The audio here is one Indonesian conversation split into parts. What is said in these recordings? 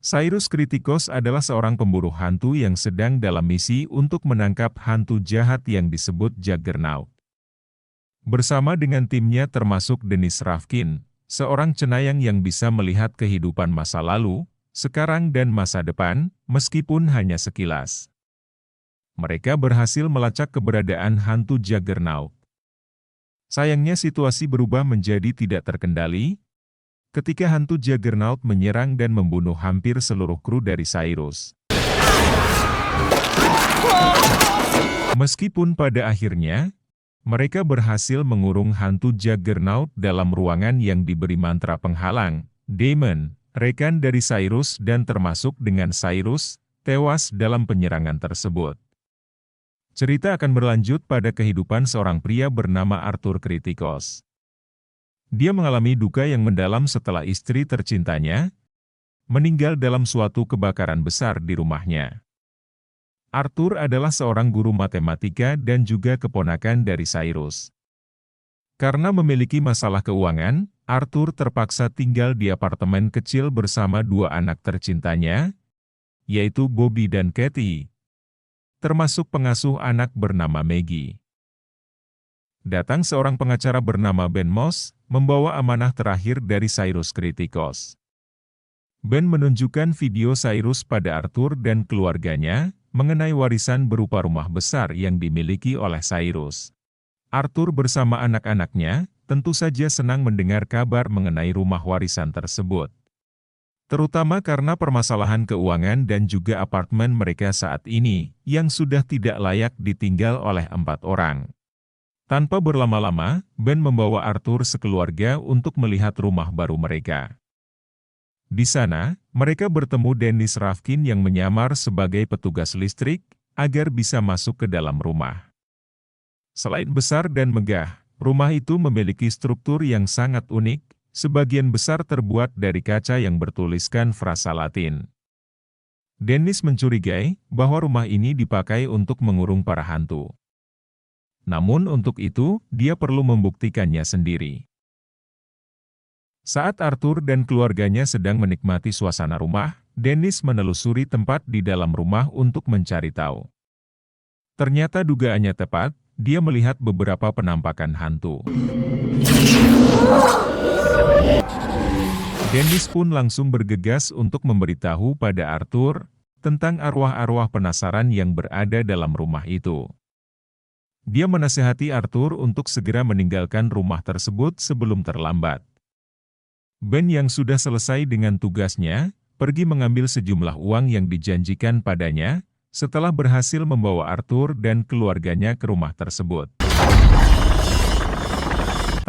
Cyrus Kritikos adalah seorang pemburu hantu yang sedang dalam misi untuk menangkap hantu jahat yang disebut Juggernaut. Bersama dengan timnya termasuk Dennis Ravkin, seorang cenayang yang bisa melihat kehidupan masa lalu, sekarang dan masa depan, meskipun hanya sekilas. Mereka berhasil melacak keberadaan hantu Juggernaut. Sayangnya situasi berubah menjadi tidak terkendali, ketika hantu Juggernaut menyerang dan membunuh hampir seluruh kru dari Cyrus. Meskipun pada akhirnya, mereka berhasil mengurung hantu Juggernaut dalam ruangan yang diberi mantra penghalang, Damon, rekan dari Cyrus dan termasuk dengan Cyrus, tewas dalam penyerangan tersebut. Cerita akan berlanjut pada kehidupan seorang pria bernama Arthur Kritikos. Dia mengalami duka yang mendalam setelah istri tercintanya meninggal dalam suatu kebakaran besar di rumahnya. Arthur adalah seorang guru matematika dan juga keponakan dari Cyrus. Karena memiliki masalah keuangan, Arthur terpaksa tinggal di apartemen kecil bersama dua anak tercintanya, yaitu Bobby dan Katie, termasuk pengasuh anak bernama Maggie. Datang seorang pengacara bernama Ben Moss, membawa amanah terakhir dari Cyrus Kritikos. Ben menunjukkan video Cyrus pada Arthur dan keluarganya, mengenai warisan berupa rumah besar yang dimiliki oleh Cyrus. Arthur bersama anak-anaknya, tentu saja senang mendengar kabar mengenai rumah warisan tersebut. Terutama karena permasalahan keuangan dan juga apartemen mereka saat ini, yang sudah tidak layak ditinggal oleh 4 orang. Tanpa berlama-lama, Ben membawa Arthur sekeluarga untuk melihat rumah baru mereka. Di sana, mereka bertemu Dennis Ravkin yang menyamar sebagai petugas listrik, agar bisa masuk ke dalam rumah. Selain besar dan megah, rumah itu memiliki struktur yang sangat unik, sebagian besar terbuat dari kaca yang bertuliskan frasa Latin. Dennis mencurigai bahwa rumah ini dipakai untuk mengurung para hantu. Namun untuk itu, dia perlu membuktikannya sendiri. Saat Arthur dan keluarganya sedang menikmati suasana rumah, Dennis menelusuri tempat di dalam rumah untuk mencari tahu. Ternyata dugaannya tepat, dia melihat beberapa penampakan hantu. Dennis pun langsung bergegas untuk memberitahu pada Arthur tentang arwah-arwah penasaran yang berada dalam rumah itu. Dia menasihati Arthur untuk segera meninggalkan rumah tersebut sebelum terlambat. Ben yang sudah selesai dengan tugasnya, pergi mengambil sejumlah uang yang dijanjikan padanya, setelah berhasil membawa Arthur dan keluarganya ke rumah tersebut.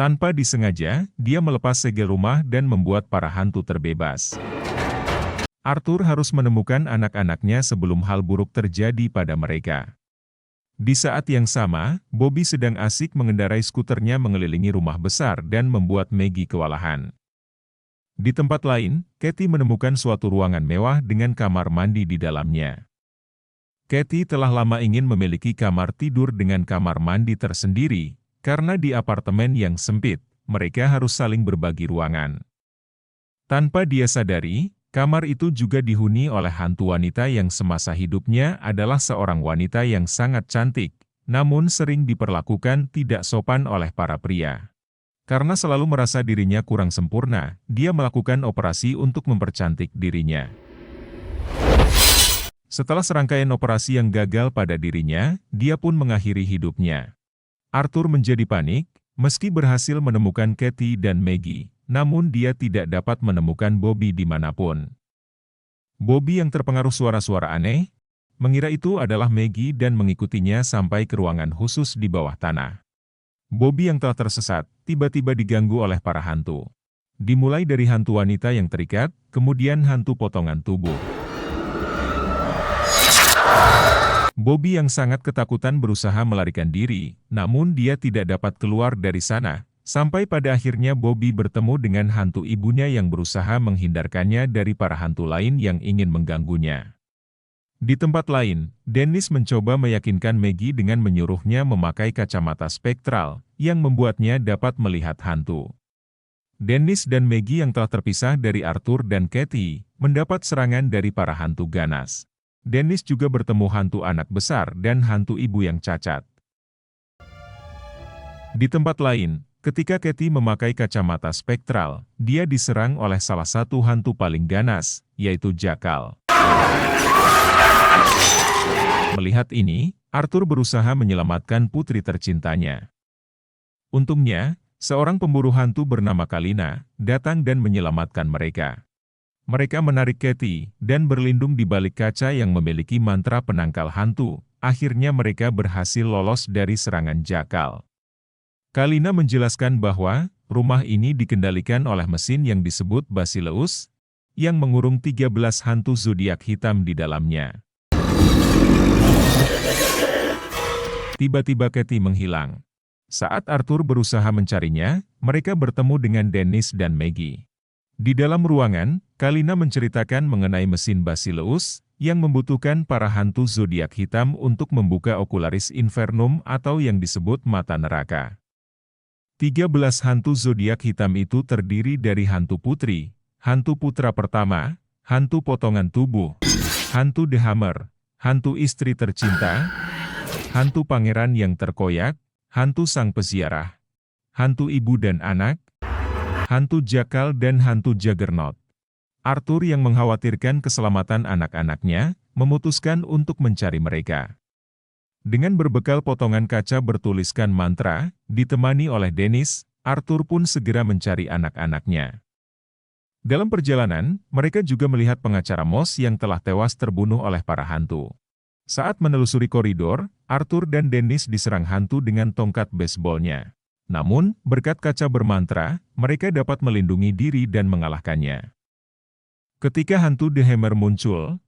Tanpa disengaja, dia melepas segel rumah dan membuat para hantu terbebas. Arthur harus menemukan anak-anaknya sebelum hal buruk terjadi pada mereka. Di saat yang sama, Bobby sedang asik mengendarai skuternya mengelilingi rumah besar dan membuat Maggie kewalahan. Di tempat lain, Katie menemukan suatu ruangan mewah dengan kamar mandi di dalamnya. Katie telah lama ingin memiliki kamar tidur dengan kamar mandi tersendiri, karena di apartemen yang sempit, mereka harus saling berbagi ruangan. Tanpa dia sadari, kamar itu juga dihuni oleh hantu wanita yang semasa hidupnya adalah seorang wanita yang sangat cantik, namun sering diperlakukan tidak sopan oleh para pria. Karena selalu merasa dirinya kurang sempurna, dia melakukan operasi untuk mempercantik dirinya. Setelah serangkaian operasi yang gagal pada dirinya, dia pun mengakhiri hidupnya. Arthur menjadi panik, meski berhasil menemukan Katie dan Maggie. Namun dia tidak dapat menemukan Bobby dimanapun. Bobby yang terpengaruh suara-suara aneh, mengira itu adalah Maggie dan mengikutinya sampai ke ruangan khusus di bawah tanah. Bobby yang telah tersesat, tiba-tiba diganggu oleh para hantu. Dimulai dari hantu wanita yang terikat, kemudian hantu potongan tubuh. Bobby yang sangat ketakutan berusaha melarikan diri, namun dia tidak dapat keluar dari sana. Sampai pada akhirnya Bobby bertemu dengan hantu ibunya yang berusaha menghindarkannya dari para hantu lain yang ingin mengganggunya. Di tempat lain, Dennis mencoba meyakinkan Maggie dengan menyuruhnya memakai kacamata spektral, yang membuatnya dapat melihat hantu. Dennis dan Maggie yang telah terpisah dari Arthur dan Kathy, mendapat serangan dari para hantu ganas. Dennis juga bertemu hantu anak besar dan hantu ibu yang cacat. Di tempat lain, ketika Kathy memakai kacamata spektral, dia diserang oleh salah satu hantu paling ganas, yaitu Jakal. Melihat ini, Arthur berusaha menyelamatkan putri tercintanya. Untungnya, seorang pemburu hantu bernama Kalina datang dan menyelamatkan mereka. Mereka menarik Kathy dan berlindung di balik kaca yang memiliki mantra penangkal hantu. Akhirnya mereka berhasil lolos dari serangan Jakal. Kalina menjelaskan bahwa rumah ini dikendalikan oleh mesin yang disebut Basileus, yang mengurung 13 hantu zodiak hitam di dalamnya. Tiba-tiba Kathy menghilang. Saat Arthur berusaha mencarinya, mereka bertemu dengan Dennis dan Maggie. Di dalam ruangan, Kalina menceritakan mengenai mesin Basileus, yang membutuhkan para hantu zodiak hitam untuk membuka Ocularis Infernum atau yang disebut mata neraka. 13 hantu zodiak hitam itu terdiri dari hantu putri, hantu putra pertama, hantu potongan tubuh, hantu The Hammer, hantu istri tercinta, hantu pangeran yang terkoyak, hantu sang peziarah, hantu ibu dan anak, hantu Jakal dan hantu Juggernaut. Arthur yang mengkhawatirkan keselamatan anak-anaknya, memutuskan untuk mencari mereka. Dengan berbekal potongan kaca bertuliskan mantra, ditemani oleh Dennis, Arthur pun segera mencari anak-anaknya. Dalam perjalanan, mereka juga melihat pengacara Moss yang telah tewas terbunuh oleh para hantu. Saat menelusuri koridor, Arthur dan Dennis diserang hantu dengan tongkat baseballnya. Namun, berkat kaca bermantra, mereka dapat melindungi diri dan mengalahkannya. Ketika hantu The Hammer muncul,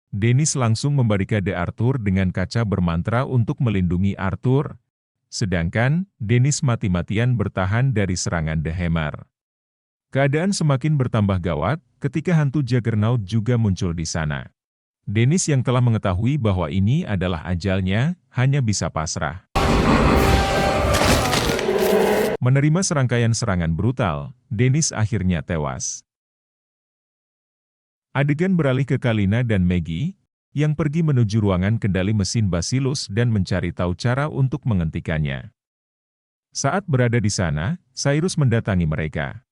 Dennis langsung membarikade Arthur dengan kaca bermantra untuk melindungi Arthur, sedangkan Dennis mati-matian bertahan dari serangan The Hammer. Keadaan semakin bertambah gawat ketika hantu Juggernaut juga muncul di sana. Dennis yang telah mengetahui bahwa ini adalah ajalnya, hanya bisa pasrah. Menerima serangkaian serangan brutal, Dennis akhirnya tewas. Adegan beralih ke Kalina dan Maggie, yang pergi menuju ruangan kendali mesin Basileus dan mencari tahu cara untuk menghentikannya. Saat berada di sana, Cyrus mendatangi mereka.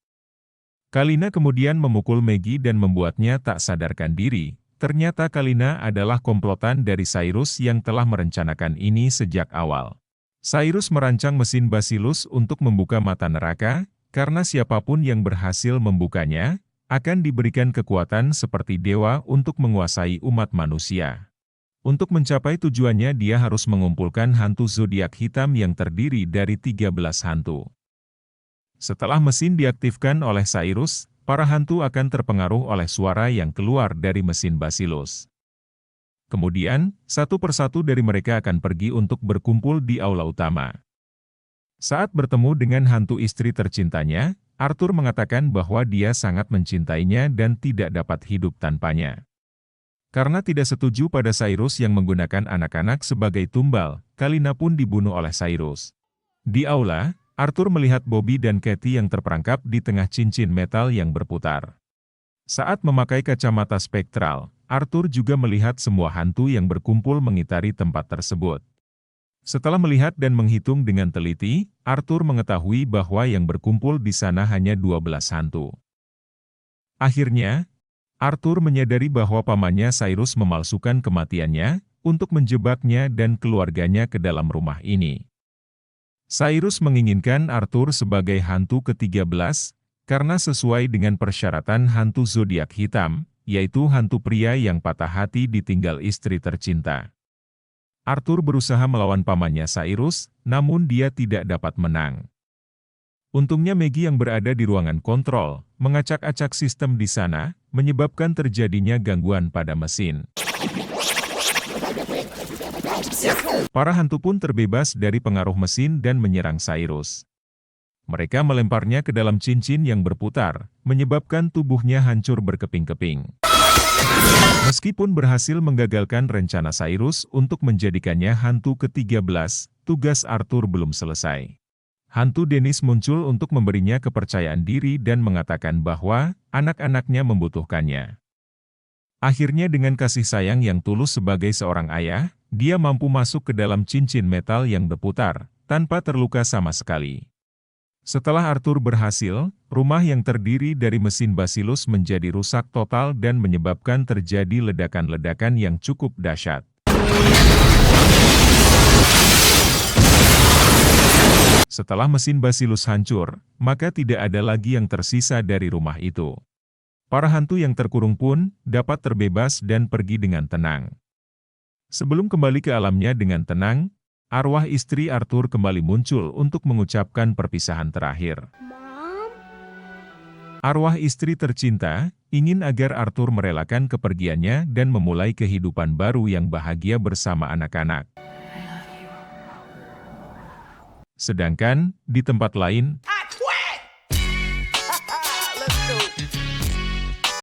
Kalina kemudian memukul Maggie dan membuatnya tak sadarkan diri. Ternyata Kalina adalah komplotan dari Cyrus yang telah merencanakan ini sejak awal. Cyrus merancang mesin Basileus untuk membuka mata neraka, karena siapapun yang berhasil membukanya, akan diberikan kekuatan seperti dewa untuk menguasai umat manusia. Untuk mencapai tujuannya dia harus mengumpulkan hantu zodiak hitam yang terdiri dari 13 hantu. Setelah mesin diaktifkan oleh Cyrus, para hantu akan terpengaruh oleh suara yang keluar dari mesin Basileus. Kemudian, satu persatu dari mereka akan pergi untuk berkumpul di aula utama. Saat bertemu dengan hantu istri tercintanya, Arthur mengatakan bahwa dia sangat mencintainya dan tidak dapat hidup tanpanya. Karena tidak setuju pada Cyrus yang menggunakan anak-anak sebagai tumbal, Kalina pun dibunuh oleh Cyrus. Di aula, Arthur melihat Bobby dan Kathy yang terperangkap di tengah cincin metal yang berputar. Saat memakai kacamata spektral, Arthur juga melihat semua hantu yang berkumpul mengitari tempat tersebut. Setelah melihat dan menghitung dengan teliti, Arthur mengetahui bahwa yang berkumpul di sana hanya 12 hantu. Akhirnya, Arthur menyadari bahwa pamannya Cyrus memalsukan kematiannya untuk menjebaknya dan keluarganya ke dalam rumah ini. Cyrus menginginkan Arthur sebagai hantu ke-13, karena sesuai dengan persyaratan hantu zodiak hitam, yaitu hantu pria yang patah hati ditinggal istri tercinta. Arthur berusaha melawan pamannya Cyrus, namun dia tidak dapat menang. Untungnya Maggie yang berada di ruangan kontrol, mengacak-acak sistem di sana, menyebabkan terjadinya gangguan pada mesin. Para hantu pun terbebas dari pengaruh mesin dan menyerang Cyrus. Mereka melemparnya ke dalam cincin yang berputar, menyebabkan tubuhnya hancur berkeping-keping. Meskipun berhasil menggagalkan rencana Cyrus untuk menjadikannya hantu ke-13, tugas Arthur belum selesai. Hantu Dennis muncul untuk memberinya kepercayaan diri dan mengatakan bahwa anak-anaknya membutuhkannya. Akhirnya dengan kasih sayang yang tulus sebagai seorang ayah, dia mampu masuk ke dalam cincin metal yang berputar, tanpa terluka sama sekali. Setelah Arthur berhasil, rumah yang terdiri dari mesin Basilus menjadi rusak total dan menyebabkan terjadi ledakan-ledakan yang cukup dahsyat. Setelah mesin Basilus hancur, maka tidak ada lagi yang tersisa dari rumah itu. Para hantu yang terkurung pun dapat terbebas dan pergi dengan tenang. Sebelum kembali ke alamnya dengan tenang, arwah istri Arthur kembali muncul untuk mengucapkan perpisahan terakhir. Arwah istri tercinta ingin agar Arthur merelakan kepergiannya dan memulai kehidupan baru yang bahagia bersama anak-anak. Sedangkan, di tempat lain,